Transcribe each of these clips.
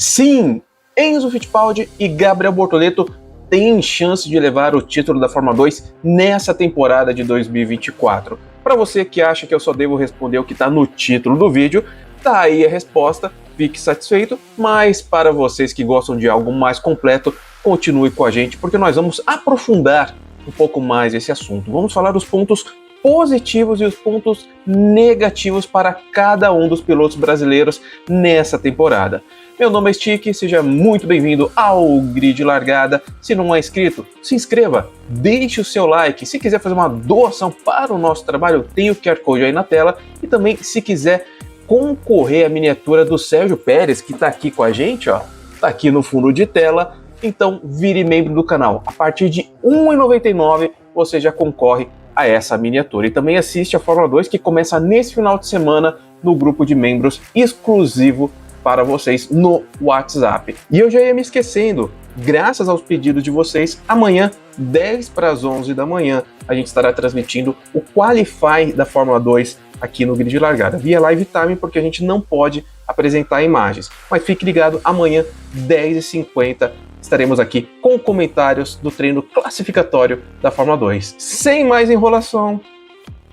Sim, Enzo Fittipaldi e Gabriel Bortoleto têm chance de levar o título da Fórmula 2 nessa temporada de 2024. Para você que acha que eu só devo responder o que está no título do vídeo, tá aí a resposta, fique satisfeito, mas para vocês que gostam de algo mais completo, continue com a gente, porque nós vamos aprofundar um pouco mais esse assunto. Vamos falar dos pontos positivos e os pontos negativos para cada um dos pilotos brasileiros nessa temporada. Meu nome é Stick, seja muito bem-vindo ao Grid Largada. Se não é inscrito, se inscreva, deixe o seu like. Se quiser fazer uma doação para o nosso trabalho, tem o QR Code aí na tela. E também, se quiser concorrer à miniatura do Sérgio Pérez, que está aqui com a gente, ó, tá aqui no fundo de tela, então vire membro do canal. A partir de R$ 1,99 você já concorre a essa miniatura. E também assiste a Fórmula 2, que começa nesse final de semana no grupo de membros exclusivo para vocês no WhatsApp. E eu já ia me esquecendo, graças aos pedidos de vocês, amanhã, 10 para as 11 da manhã, a gente estará transmitindo o Qualify da Fórmula 2 aqui no Grid Largada, via live time, porque a gente não pode apresentar imagens. Mas fique ligado, amanhã, 10h50, estaremos aqui com comentários do treino classificatório da Fórmula 2. Sem mais enrolação,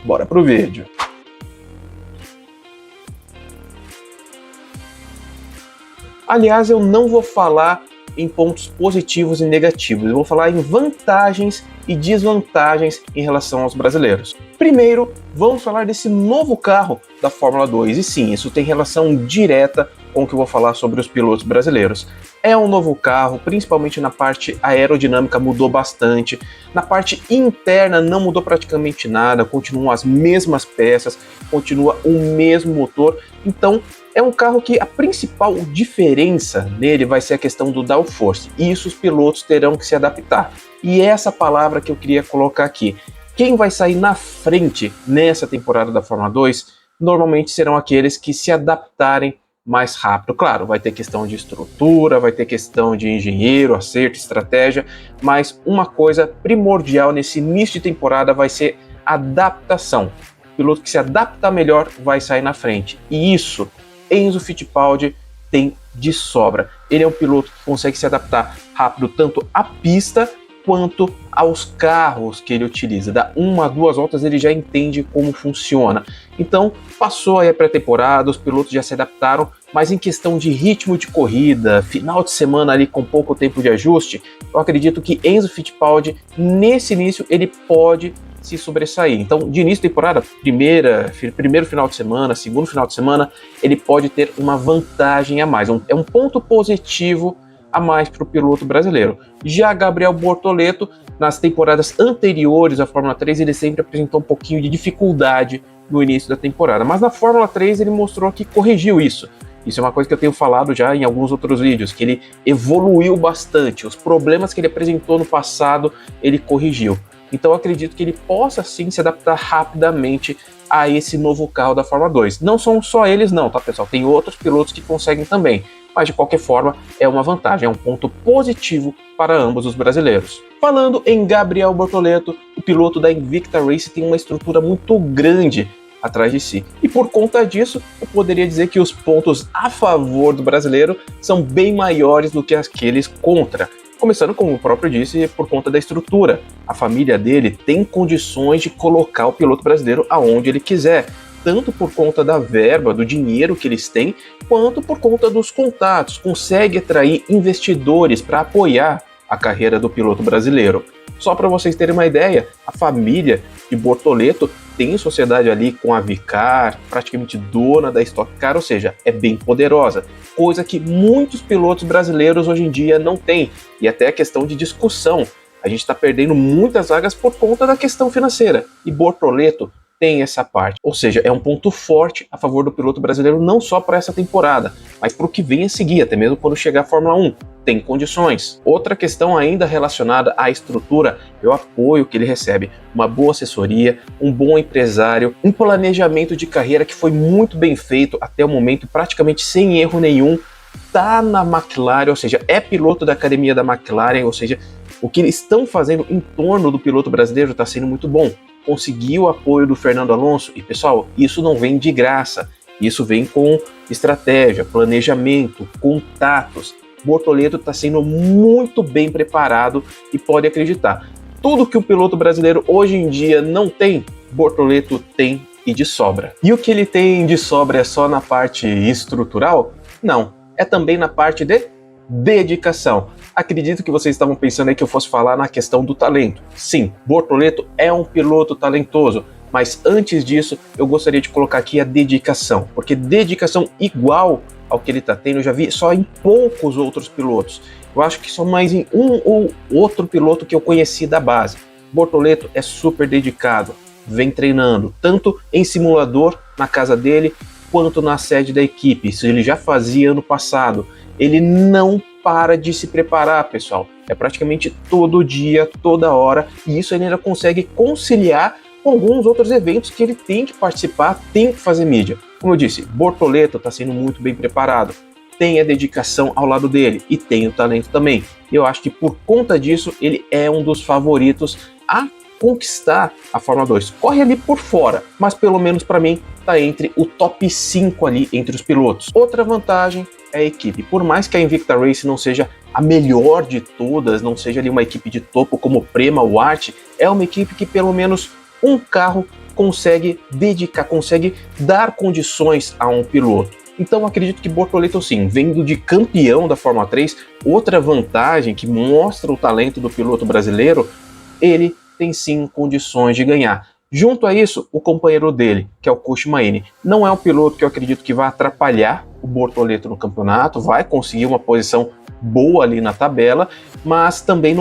bora pro vídeo. Aliás, eu não vou falar em pontos positivos e negativos, eu vou falar em vantagens e desvantagens em relação aos brasileiros. Primeiro, vamos falar desse novo carro da Fórmula 2, e sim, isso tem relação direta com o que eu vou falar sobre os pilotos brasileiros. É um novo carro, principalmente na parte aerodinâmica mudou bastante, na parte interna não mudou praticamente nada, continuam as mesmas peças, continua o mesmo motor, então é um carro que a principal diferença nele vai ser a questão do downforce, e isso os pilotos terão que se adaptar. E é essa palavra que eu queria colocar aqui. Quem vai sair na frente nessa temporada da Fórmula 2 normalmente serão aqueles que se adaptarem mais rápido. Claro, vai ter questão de estrutura, vai ter questão de engenheiro, acerto, estratégia, mas uma coisa primordial nesse início de temporada vai ser adaptação. O piloto que se adaptar melhor vai sair na frente. E isso Enzo Fittipaldi tem de sobra. Ele é um piloto que consegue se adaptar rápido tanto à pista quanto aos carros que ele utiliza. Dá 1 a 2 voltas, ele já entende como funciona. Então, passou aí a pré-temporada, os pilotos já se adaptaram, mas em questão de ritmo de corrida, final de semana ali com pouco tempo de ajuste, eu acredito que Enzo Fittipaldi, nesse início, ele pode se sobressair. Então, de início de temporada, primeiro final de semana, segundo final de semana, ele pode ter uma vantagem a mais. É um ponto positivo a mais para o piloto brasileiro. Já Gabriel Bortoleto, nas temporadas anteriores à Fórmula 3, ele sempre apresentou um pouquinho de dificuldade no início da temporada, mas na Fórmula 3 ele mostrou que corrigiu isso. Isso é uma coisa que eu tenho falado já em alguns outros vídeos, que ele evoluiu bastante. Os problemas que ele apresentou no passado, ele corrigiu. Então eu acredito que ele possa sim se adaptar rapidamente a esse novo carro da Fórmula 2. Não são só eles não, tá pessoal? Tem outros pilotos que conseguem também. Mas de qualquer forma é uma vantagem, é um ponto positivo para ambos os brasileiros. Falando em Gabriel Bortoleto, o piloto da Invicta Racing tem uma estrutura muito grande atrás de si. E por conta disso, eu poderia dizer que os pontos a favor do brasileiro são bem maiores do que aqueles contra. Começando, como o próprio disse, por conta da estrutura. A família dele tem condições de colocar o piloto brasileiro aonde ele quiser, tanto por conta da verba, do dinheiro que eles têm, quanto por conta dos contatos. Consegue atrair investidores para apoiar a carreira do piloto brasileiro. Só para vocês terem uma ideia, a família de Bortoleto tem sociedade ali com a Vicar, praticamente dona da Stock Car, ou seja, é bem poderosa, coisa que muitos pilotos brasileiros hoje em dia não têm, e até a questão de discussão. A gente está perdendo muitas vagas por conta da questão financeira, e Bortoleto tem essa parte, ou seja, é um ponto forte a favor do piloto brasileiro, não só para essa temporada, mas para o que vem a seguir, até mesmo quando chegar a Fórmula 1, tem condições. Outra questão ainda relacionada à estrutura é o apoio que ele recebe, uma boa assessoria, um bom empresário, um planejamento de carreira que foi muito bem feito até o momento, praticamente sem erro nenhum, tá na McLaren, ou seja, é piloto da academia da McLaren, ou seja, o que eles estão fazendo em torno do piloto brasileiro está sendo muito bom. Conseguiu o apoio do Fernando Alonso, e pessoal, isso não vem de graça. Isso vem com estratégia, planejamento, contatos. Bortoleto está sendo muito bem preparado e pode acreditar. Tudo que o piloto brasileiro hoje em dia não tem, Bortoleto tem e de sobra. E o que ele tem de sobra é só na parte estrutural? Não, é também na parte de dedicação. Acredito que vocês estavam pensando aí que eu fosse falar na questão do talento. Sim, Bortoleto é um piloto talentoso, mas antes disso eu gostaria de colocar aqui a dedicação, porque dedicação igual ao que ele está tendo eu já vi só em poucos outros pilotos. Eu acho que só mais em um ou outro piloto que eu conheci da base. Bortoleto é super dedicado, vem treinando, tanto em simulador na casa dele, quanto na sede da equipe. Isso ele já fazia ano passado. Ele não para de se preparar, pessoal. É praticamente todo dia, toda hora, e isso ele ainda consegue conciliar com alguns outros eventos que ele tem que participar, tem que fazer mídia. Como eu disse, Bortoleto está sendo muito bem preparado, tem a dedicação ao lado dele e tem o talento também. Eu acho que por conta disso ele é um dos favoritos a conquistar a Fórmula 2. Corre ali por fora, mas pelo menos para mim está entre o top 5 ali entre os pilotos. Outra vantagem é a equipe. Por mais que a Invicta Racing não seja a melhor de todas, não seja ali uma equipe de topo como Prema ou Arte, é uma equipe que pelo menos um carro consegue dedicar, consegue dar condições a um piloto. Então acredito que Bortoleto sim, vendo de campeão da Fórmula 3, outra vantagem que mostra o talento do piloto brasileiro, ele tem sim condições de ganhar. Junto a isso, o companheiro dele, que é o Kushmaini, não é um piloto que eu acredito que vai atrapalhar o Bortoleto no campeonato, vai conseguir uma posição boa ali na tabela, mas também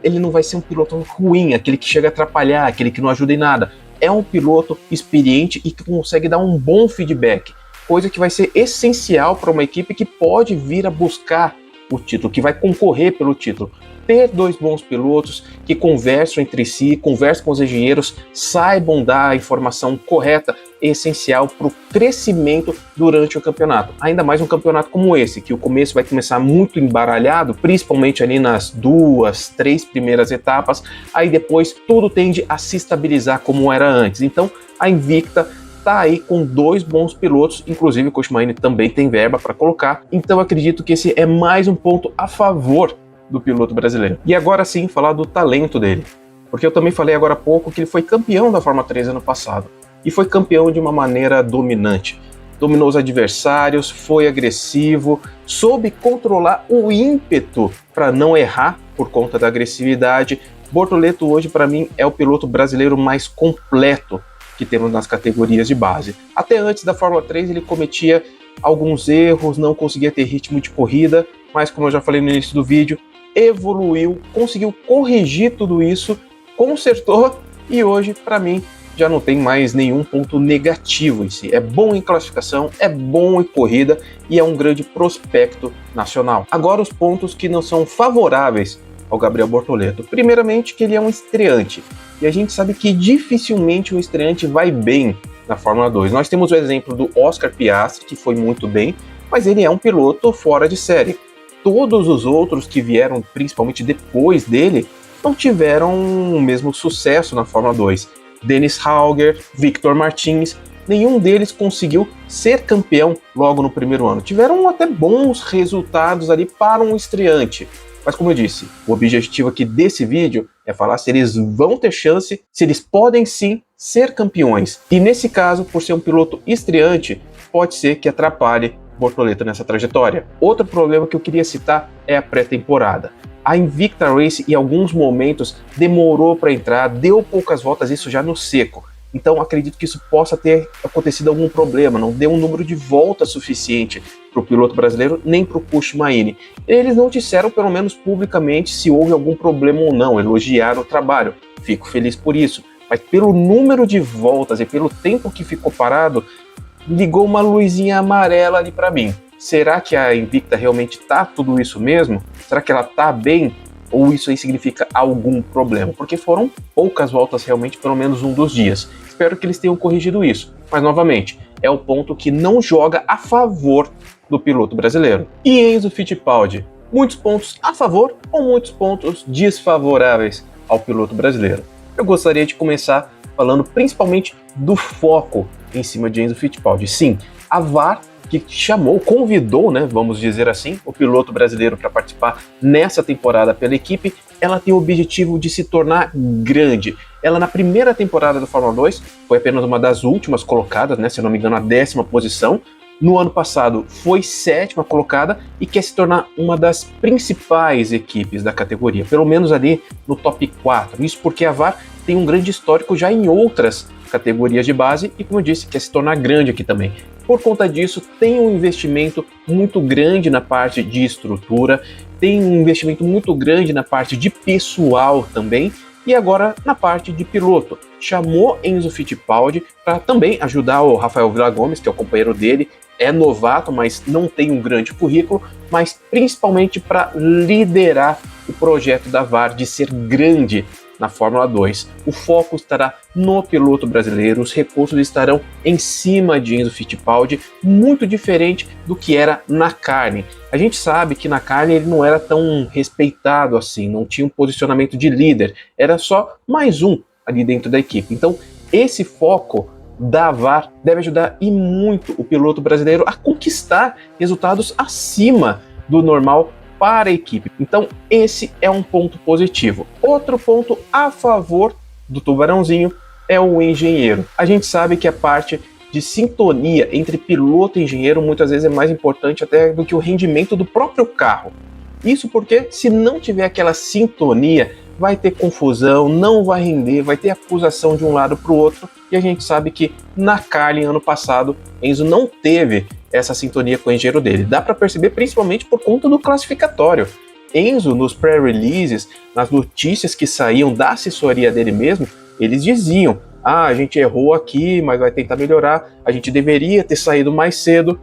ele não vai ser um piloto ruim, aquele que chega a atrapalhar, aquele que não ajuda em nada. É um piloto experiente e que consegue dar um bom feedback, coisa que vai ser essencial para uma equipe que pode vir a buscar o título, que vai concorrer pelo título. Ter dois bons pilotos que conversam entre si, conversam com os engenheiros, saibam dar a informação correta, é essencial para o crescimento durante o campeonato. Ainda mais um campeonato como esse, que o começo vai começar muito embaralhado, principalmente ali nas 2, 3 primeiras etapas, aí depois tudo tende a se estabilizar como era antes. Então a Invicta tá aí com dois bons pilotos, inclusive o Kushmaini também tem verba para colocar, então acredito que esse é mais um ponto a favor do piloto brasileiro. E agora sim, falar do talento dele, porque eu também falei agora há pouco que ele foi campeão da Fórmula 3 ano passado, e foi campeão de uma maneira dominante. Dominou os adversários, foi agressivo, soube controlar o ímpeto para não errar por conta da agressividade. Bortoleto hoje para mim é o piloto brasileiro mais completo que temos nas categorias de base. Até antes da Fórmula 3 ele cometia alguns erros, não conseguia ter ritmo de corrida, mas como eu já falei no início do vídeo, evoluiu, conseguiu corrigir tudo isso, consertou e hoje para mim já não tem mais nenhum ponto negativo em si. É bom em classificação, é bom em corrida e é um grande prospecto nacional. Agora os pontos que não são favoráveis ao Gabriel Bortoleto. Primeiramente que ele é um estreante, e a gente sabe que dificilmente um estreante vai bem na Fórmula 2. Nós temos o exemplo do Oscar Piastri, que foi muito bem, mas ele é um piloto fora de série. Todos os outros que vieram, principalmente depois dele, não tiveram o mesmo sucesso na Fórmula 2. Dennis Hauger, Victor Martins, nenhum deles conseguiu ser campeão logo no primeiro ano. Tiveram até bons resultados ali para um estreante. Mas como eu disse, o objetivo aqui desse vídeo é falar se eles vão ter chance, se eles podem sim ser campeões. E nesse caso, por ser um piloto estreante, pode ser que atrapalhe Bortoleto nessa trajetória. Outro problema que eu queria citar é a pré-temporada. A Invicta Racing, em alguns momentos, demorou para entrar, deu poucas voltas, isso já no seco. Então acredito que isso possa ter acontecido algum problema, não deu um número de voltas suficiente para o piloto brasileiro, nem para o Kushmaini. Eles não disseram, pelo menos publicamente, se houve algum problema ou não, elogiaram o trabalho. Fico feliz por isso. Mas pelo número de voltas e pelo tempo que ficou parado, ligou uma luzinha amarela ali para mim. Será que a Invicta realmente tá tudo isso mesmo? Será que ela tá bem? Ou isso aí significa algum problema? Porque foram poucas voltas realmente, pelo menos um dos dias. Espero que eles tenham corrigido isso. Mas, novamente, é o ponto que não joga a favor do piloto brasileiro. E Enzo Fittipaldi? Muitos pontos a favor ou muitos pontos desfavoráveis ao piloto brasileiro? Eu gostaria de começar falando principalmente do foco em cima de Enzo Fittipaldi. Sim, A VAR, que chamou, convidou, né, vamos dizer assim, o piloto brasileiro para participar nessa temporada pela equipe, ela tem o objetivo de se tornar grande. Ela, na primeira temporada da Fórmula 2, foi apenas uma das últimas colocadas, né, se não me engano, a 10ª posição. No ano passado foi 7ª colocada e quer se tornar uma das principais equipes da categoria, pelo menos ali no top 4. Isso porque a VAR tem um grande histórico já em outras categorias de base e, como eu disse, quer se tornar grande aqui também. Por conta disso, tem um investimento muito grande na parte de estrutura, tem um investimento muito grande na parte de pessoal também, e agora na parte de piloto. Chamou Enzo Fittipaldi para também ajudar o Rafael Villagomes, que é o companheiro dele, é novato, mas não tem um grande currículo, mas principalmente para liderar o projeto da VAR de ser grande na Fórmula 2. O foco estará no piloto brasileiro, os recursos estarão em cima de Enzo Fittipaldi, muito diferente do que era na carne. A gente sabe que na carne ele não era tão respeitado assim, não tinha um posicionamento de líder, era só mais um ali dentro da equipe. Então, esse foco da VAR deve ajudar e muito o piloto brasileiro a conquistar resultados acima do normal para a equipe. Então, esse é um ponto positivo. Outro ponto a favor do Tubarãozinho é o engenheiro. A gente sabe que a parte de sintonia entre piloto e engenheiro muitas vezes é mais importante até do que o rendimento do próprio carro. Isso porque, se não tiver aquela sintonia, vai ter confusão, não vai render, vai ter acusação de um lado para o outro, e a gente sabe que na Carlin, ano passado, Enzo não teve essa sintonia com o engenheiro dele. Dá para perceber principalmente por conta do classificatório. Enzo, nos pré-releases, nas notícias que saíam da assessoria dele mesmo, eles diziam: a gente errou aqui, mas vai tentar melhorar, a gente deveria ter saído mais cedo,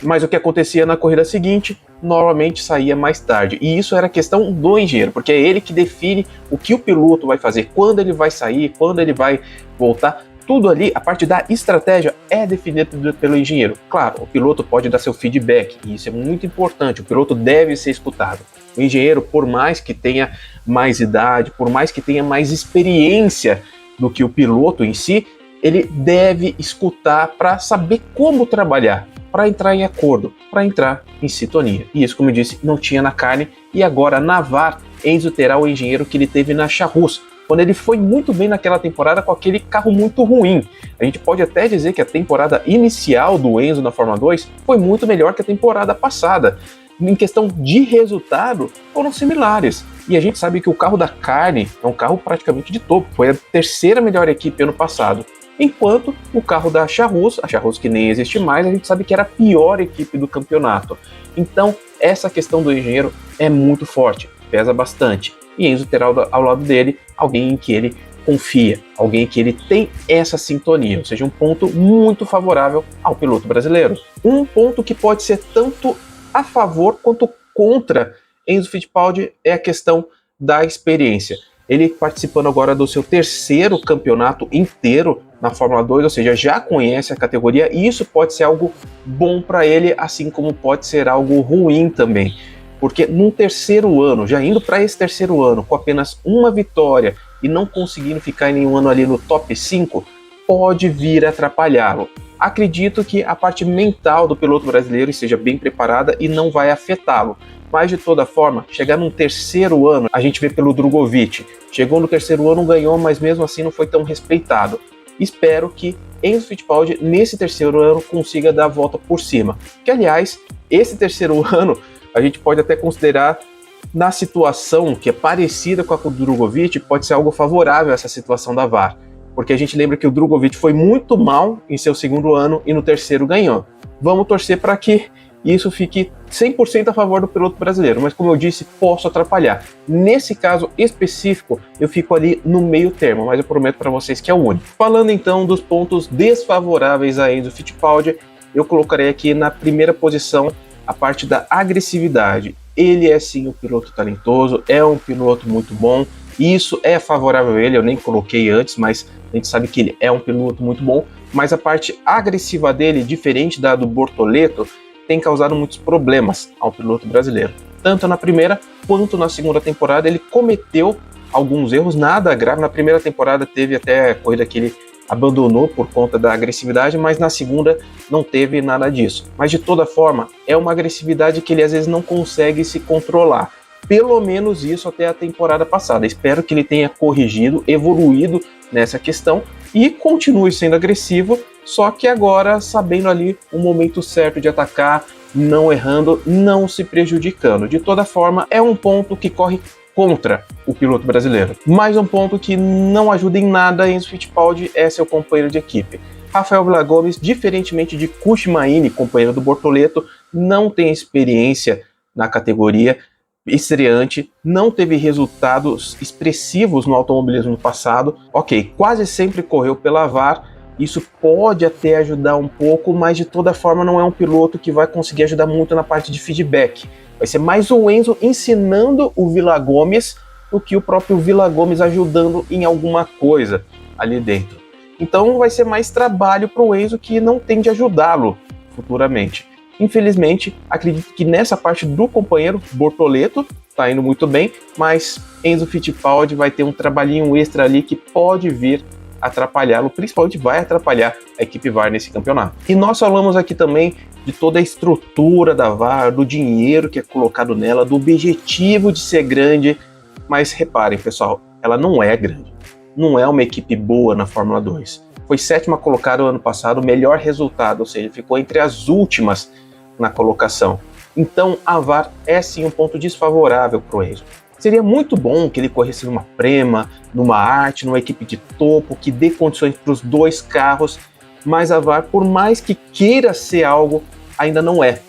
mas o que acontecia na corrida seguinte, normalmente saía mais tarde. E isso era questão do engenheiro, porque é ele que define o que o piloto vai fazer, quando ele vai sair, quando ele vai voltar. Tudo ali, a parte da estratégia é definida pelo engenheiro. Claro, o piloto pode dar seu feedback, e isso é muito importante, o piloto deve ser escutado. O engenheiro, por mais que tenha mais idade, por mais que tenha mais experiência do que o piloto em si, ele deve escutar para saber como trabalhar, para entrar em acordo, para entrar em sintonia. E isso, como eu disse, não tinha na carne, e agora na VAR, Enzo terá o engenheiro que ele teve na Charrus, quando ele foi muito bem naquela temporada com aquele carro muito ruim. A gente pode até dizer que a temporada inicial do Enzo na Fórmula 2 foi muito melhor que a temporada passada. Em questão de resultado, foram similares. E a gente sabe que o carro da carne é um carro praticamente de topo, foi a 3ª melhor equipe ano passado. Enquanto o carro da Charrus, a Charrus que nem existe mais, a gente sabe que era a pior equipe do campeonato. Então, essa questão do engenheiro é muito forte, pesa bastante. E Enzo terá ao lado dele alguém em que ele confia, alguém em que ele tem essa sintonia, ou seja, um ponto muito favorável ao piloto brasileiro. Um ponto que pode ser tanto a favor quanto contra Enzo Fittipaldi é a questão da experiência. Ele participando agora do seu 3º campeonato inteiro na Fórmula 2, ou seja, já conhece a categoria, e isso pode ser algo bom para ele, assim como pode ser algo ruim também. Porque num 3º ano, já indo para esse 3º ano, com apenas uma vitória e não conseguindo ficar em nenhum ano ali no top 5, pode vir a atrapalhá-lo. Acredito que a parte mental do piloto brasileiro esteja bem preparada e não vai afetá-lo. Mas de toda forma, chegar num 3º ano, a gente vê pelo Drugovich, chegou no 3º ano, ganhou, mas mesmo assim não foi tão respeitado. Espero que Enzo Fittipaldi, nesse 3º ano, consiga dar a volta por cima. Que, aliás, esse 3º ano, a gente pode até considerar, na situação que é parecida com a do Drugovich, pode ser algo favorável a essa situação da VAR. Porque a gente lembra que o Drugovich foi muito mal em seu 2º ano e no 3º ganhou. Vamos torcer para que isso fique 100% a favor do piloto brasileiro, mas como eu disse, posso atrapalhar. Nesse caso específico, eu fico ali no meio termo, mas eu prometo para vocês que é o único. Falando então dos pontos desfavoráveis a Enzo Fittipaldi, eu colocarei aqui na primeira posição a parte da agressividade. Ele é sim um piloto talentoso, é um piloto muito bom, isso é favorável a ele, eu nem coloquei antes, mas a gente sabe que ele é um piloto muito bom, mas a parte agressiva dele, diferente da do Bortoleto, tem causado muitos problemas ao piloto brasileiro. Tanto na primeira quanto na segunda temporada ele cometeu alguns erros, nada grave. Na primeira temporada teve até a corrida que ele abandonou por conta da agressividade, mas na segunda não teve nada disso. Mas de toda forma, é uma agressividade que ele às vezes não consegue se controlar. Pelo menos isso até a temporada passada. Espero que ele tenha corrigido, evoluído nessa questão e continue sendo agressivo, só que agora sabendo ali o momento certo de atacar, não errando, não se prejudicando. De toda forma, é um ponto que corre contra o piloto brasileiro. Mais um ponto que não ajuda em nada Enzo Fittipaldi é seu companheiro de equipe. Rafael Villa-Gomes, diferentemente de Kushmaini, companheiro do Bortoleto, não tem experiência na categoria, estreante, não teve resultados expressivos no automobilismo no passado. Ok, quase sempre correu pela VAR, isso pode até ajudar um pouco, mas de toda forma não é um piloto que vai conseguir ajudar muito na parte de feedback. Vai ser mais o Enzo ensinando o Villa-Gomes do que o próprio Villa-Gomes ajudando em alguma coisa ali dentro. Então vai ser mais trabalho para o Enzo, que não tende a ajudá-lo futuramente. Infelizmente, acredito que nessa parte do companheiro Bortoleto está indo muito bem, mas Enzo Fittipaldi vai ter um trabalhinho extra ali que pode vir atrapalhá-lo, principalmente vai atrapalhar a equipe VAR nesse campeonato. E nós falamos aqui também de toda a estrutura da VAR, do dinheiro que é colocado nela, do objetivo de ser grande, mas reparem, pessoal, ela não é grande. Não é uma equipe boa na Fórmula 2. Foi 7ª colocada no ano passado, melhor resultado, ou seja, ficou entre as últimas na colocação. Então a VAR é sim um ponto desfavorável para o Enzo. Seria muito bom que ele corresse numa Prema, numa Art, numa equipe de topo, que dê condições para os dois carros, mas a VAR, por mais que queira ser algo, ainda não é.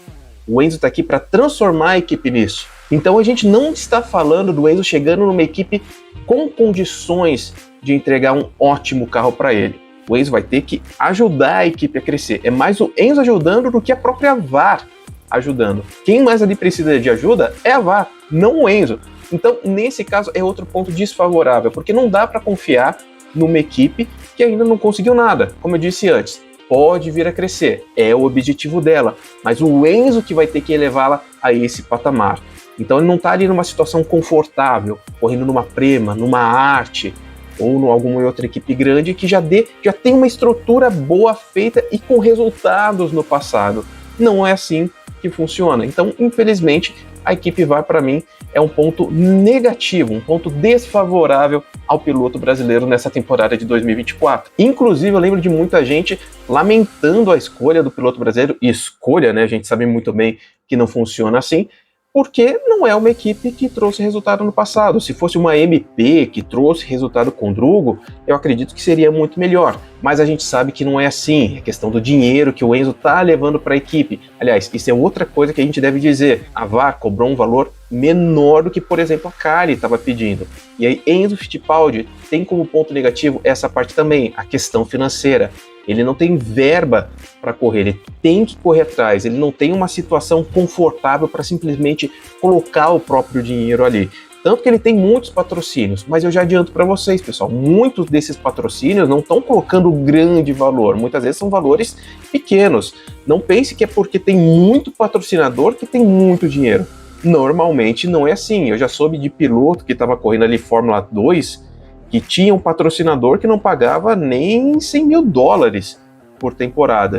O Enzo está aqui para transformar a equipe nisso. Então a gente não está falando do Enzo chegando numa equipe com condições de entregar um ótimo carro para ele. O Enzo vai ter que ajudar a equipe a crescer. É mais o Enzo ajudando do que a própria VAR ajudando. Quem mais ali precisa de ajuda é a VAR, não o Enzo. Então, nesse caso, é outro ponto desfavorável, porque não dá para confiar numa equipe que ainda não conseguiu nada. Como eu disse antes, pode vir a crescer, é o objetivo dela, mas o Enzo que vai ter que elevá-la a esse patamar. Então ele não está ali numa situação confortável, correndo numa Prema, numa Arte, ou em alguma outra equipe grande que já tem uma estrutura boa feita e com resultados no passado. Não é assim que funciona. Então, infelizmente, a equipe VAR, para mim, é um ponto negativo, um ponto desfavorável ao piloto brasileiro nessa temporada de 2024. Inclusive, eu lembro de muita gente lamentando a escolha do piloto brasileiro, e escolha, né, a gente sabe muito bem que não funciona assim, porque não é uma equipe que trouxe resultado no passado. Se fosse uma MP que trouxe resultado com o Drugo, eu acredito que seria muito melhor. Mas a gente sabe que não é assim. É questão do dinheiro que o Enzo está levando para a equipe. Aliás, isso é outra coisa que a gente deve dizer. A VAR cobrou um valor menor do que, por exemplo, a Cari estava pedindo. E aí Enzo Fittipaldi tem como ponto negativo essa parte também, a questão financeira. Ele não tem verba para correr, ele tem que correr atrás, ele não tem uma situação confortável para simplesmente colocar o próprio dinheiro ali. Tanto que ele tem muitos patrocínios, mas eu já adianto para vocês, pessoal, muitos desses patrocínios não estão colocando grande valor, muitas vezes são valores pequenos. Não pense que é porque tem muito patrocinador que tem muito dinheiro. Normalmente não é assim. Eu já soube de piloto que estava correndo ali Fórmula 2, que tinha um patrocinador que não pagava nem 100 mil dólares por temporada.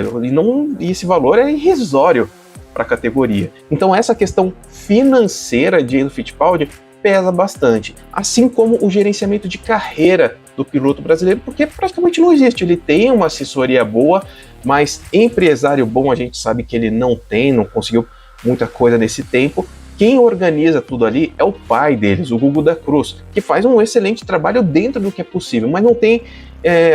E esse valor é irrisório para a categoria. Então essa questão financeira de Enzo Fittipaldi pesa bastante. Assim como o gerenciamento de carreira do piloto brasileiro, porque praticamente não existe. Ele tem uma assessoria boa, mas empresário bom a gente sabe que ele não tem, não conseguiu muita coisa nesse tempo. Quem organiza tudo ali é o pai deles, o Gugu da Cruz, que faz um excelente trabalho dentro do que é possível, mas não tem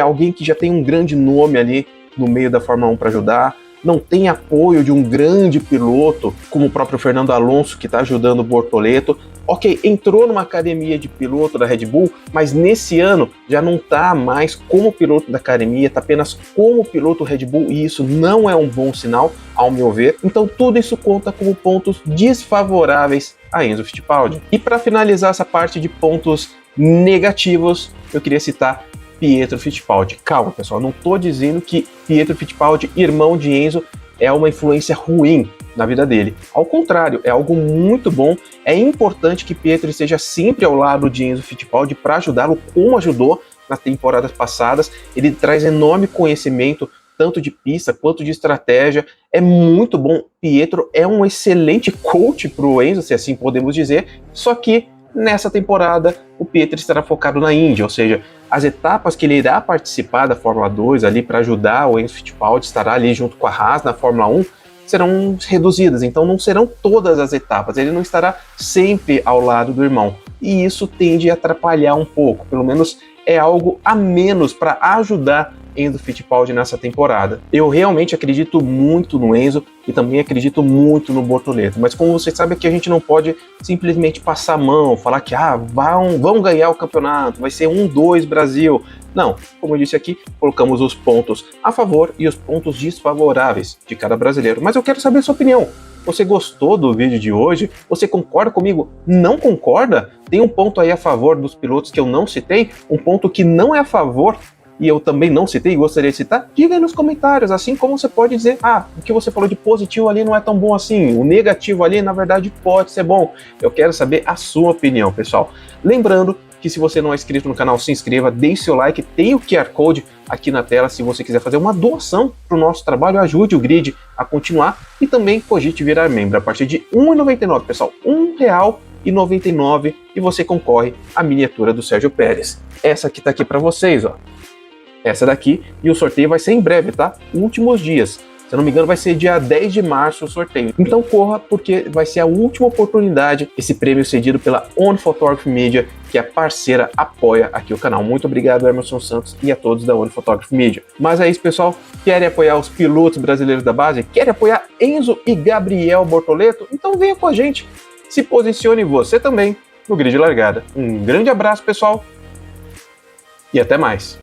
alguém que já tem um grande nome ali no meio da Fórmula 1 para ajudar, não tem apoio de um grande piloto, como o próprio Fernando Alonso, que está ajudando o Bortoleto. Ok, entrou numa academia de piloto da Red Bull, mas nesse ano já não está mais como piloto da academia, está apenas como piloto Red Bull, e isso não é um bom sinal, ao meu ver. Então tudo isso conta como pontos desfavoráveis a Enzo Fittipaldi. E para finalizar essa parte de pontos negativos, eu queria citar Pietro Fittipaldi. Calma, pessoal, não estou dizendo que Pietro Fittipaldi, irmão de Enzo, é uma influência ruim na vida dele. Ao contrário, é algo muito bom. É importante que Pietro esteja sempre ao lado de Enzo Fittipaldi para ajudá-lo como ajudou nas temporadas passadas. Ele traz enorme conhecimento, tanto de pista quanto de estratégia. É muito bom. Pietro é um excelente coach para o Enzo, se assim podemos dizer, só que nessa temporada o Pietro estará focado na Indy, ou seja, as etapas que ele irá participar da Fórmula 2 ali para ajudar o Enzo Fittipaldi, estará ali junto com a Haas na Fórmula 1, serão reduzidas, então não serão todas as etapas, ele não estará sempre ao lado do irmão, e isso tende a atrapalhar um pouco, pelo menos é algo a menos para ajudar Enzo Fittipaldi nessa temporada. Eu realmente acredito muito no Enzo e também acredito muito no Bortoleto, mas como vocês sabem que a gente não pode simplesmente passar a mão, falar que vão ganhar o campeonato, vai ser 1-2 Brasil. Não, como eu disse aqui, colocamos os pontos a favor e os pontos desfavoráveis de cada brasileiro. Mas eu quero saber a sua opinião. Você gostou do vídeo de hoje? Você concorda comigo? Não concorda? Tem um ponto aí a favor dos pilotos que eu não citei? Um ponto que não é a favor e eu também não citei e gostaria de citar? Diga aí nos comentários, assim como você pode dizer, o que você falou de positivo ali não é tão bom assim, o negativo ali na verdade pode ser bom. Eu quero saber a sua opinião, pessoal. Lembrando que se você não é inscrito no canal, se inscreva, deixe seu like, tem o QR Code aqui na tela se você quiser fazer uma doação para o nosso trabalho, ajude o Grid a continuar e também cogite virar membro a partir de R$ 1,99, pessoal, R$ 1,99 e você concorre à miniatura do Sérgio Pérez. Essa aqui tá aqui para vocês, ó. Essa daqui, e o sorteio vai ser em breve, tá? Últimos dias. Se eu não me engano, vai ser dia 10 de março o sorteio. Então corra, porque vai ser a última oportunidade, esse prêmio cedido pela On Photography Media, que é parceira, apoia aqui o canal. Muito obrigado, Emerson Santos, e a todos da On Photography Media. Mas é isso, pessoal. Querem apoiar os pilotos brasileiros da base? Querem apoiar Enzo e Gabriel Bortoleto? Então venha com a gente. Se posicione você também no grid largada. Um grande abraço, pessoal, e até mais.